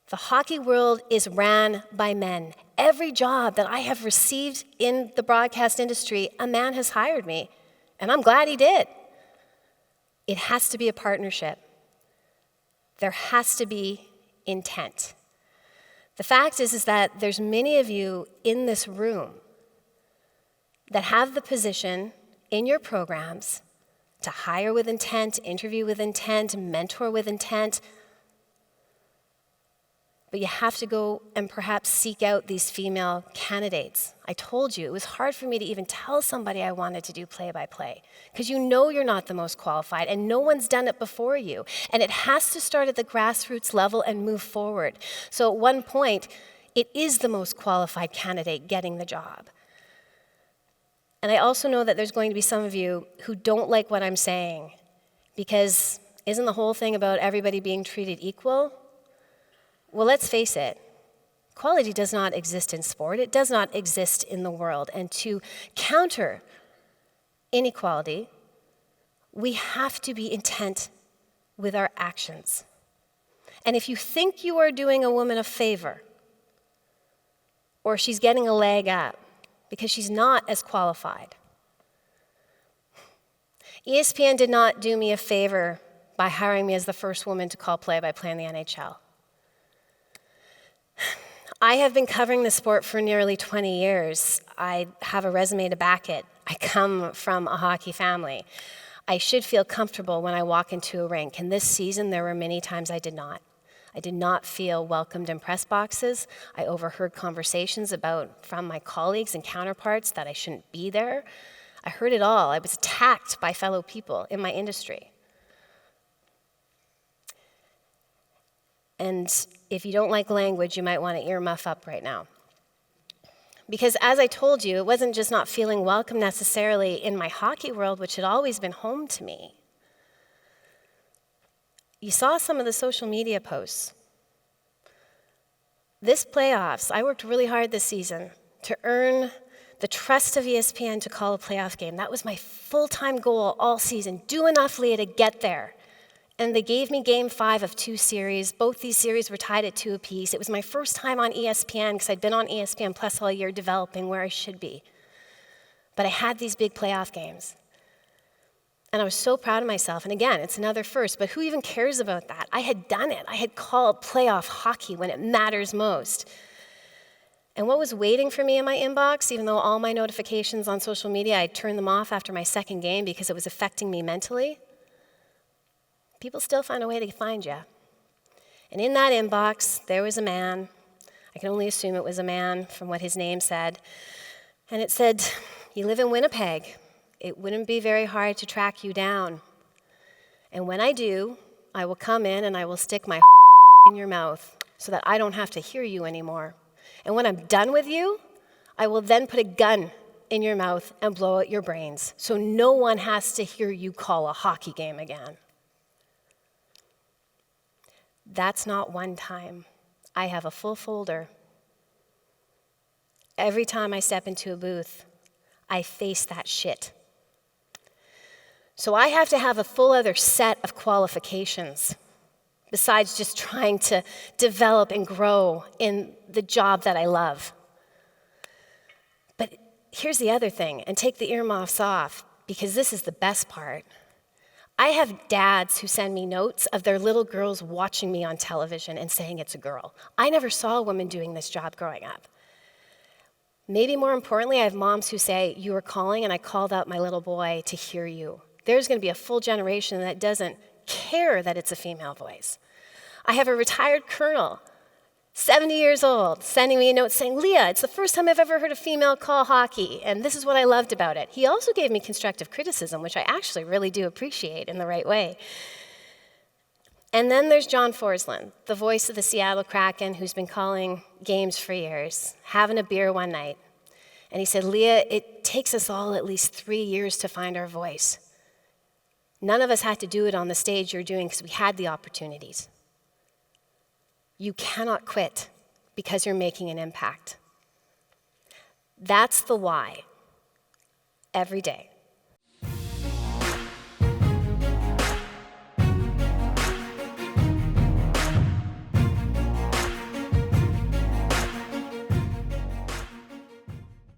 The hockey world is ran by men. Every job that I have received in the broadcast industry, a man has hired me, and I'm glad he did. It has to be a partnership. There has to be intent. The fact is that there's many of you in this room that have the position in your programs to hire with intent, interview with intent, mentor with intent. But you have to go and perhaps seek out these female candidates. I told you, it was hard for me to even tell somebody I wanted to do play-by-play, because you know you're not the most qualified, and no one's done it before you. And it has to start at the grassroots level and move forward. So at one point, it is the most qualified candidate getting the job. And I also know that there's going to be some of you who don't like what I'm saying, because isn't the whole thing about everybody being treated equal? Well, let's face it, equality does not exist in sport. It does not exist in the world. And to counter inequality, we have to be intent with our actions. And if you think you are doing a woman a favor, or she's getting a leg up because she's not as qualified, ESPN did not do me a favor by hiring me as the first woman to call play-by-play in the NHL. I have been covering the sport for nearly 20 years. I have a resume to back it. I come from a hockey family. I should feel comfortable when I walk into a rink, and this season there were many times I did not. I did not feel welcomed in press boxes. I overheard conversations from my colleagues and counterparts that I shouldn't be there. I heard it all. I was attacked by fellow people in my industry. And if you don't like language, you might want to earmuff up right now. Because as I told you, it wasn't just not feeling welcome necessarily in my hockey world, which had always been home to me. You saw some of the social media posts. This playoffs, I worked really hard this season to earn the trust of ESPN to call a playoff game. That was my full-time goal all season. Do enough, Leah, to get there. And they gave me game 5 of 2 series. Both these series were tied at 2 apiece. It was my first time on ESPN because I'd been on ESPN Plus all year developing where I should be. But I had these big playoff games. And I was so proud of myself. And again, it's another first, but who even cares about that? I had done it. I had called playoff hockey when it matters most. And what was waiting for me in my inbox, even though all my notifications on social media, I turned them off after my second game because it was affecting me mentally, people still find a way to find you. And in that inbox, there was a man. I can only assume it was a man from what his name said. And it said, "You live in Winnipeg. It wouldn't be very hard to track you down. And when I do, I will come in and I will stick my in your mouth so that I don't have to hear you anymore. And when I'm done with you, I will then put a gun in your mouth and blow out your brains so no one has to hear you call a hockey game again." That's not one time. I have a full folder. Every time I step into a booth, I face that shit. So I have to have a full other set of qualifications besides just trying to develop and grow in the job that I love. But here's the other thing, and take the earmuffs off, because this is the best part. I have dads who send me notes of their little girls watching me on television and saying it's a girl. I never saw a woman doing this job growing up. Maybe more importantly, I have moms who say, "You were calling and I called out my little boy to hear you." There's going to be a full generation that doesn't care that it's a female voice. I have a retired colonel, 70 years old, sending me a note saying, "Leah, it's the first time I've ever heard a female call hockey, and this is what I loved about it." He also gave me constructive criticism, which I actually really do appreciate in the right way. And then there's John Forsland, the voice of the Seattle Kraken, who's been calling games for years, having a beer one night. And he said, "Leah, it takes us all at least 3 years to find our voice. None of us had to do it on the stage you're doing because we had the opportunities. You cannot quit because you're making an impact." That's the why, every day.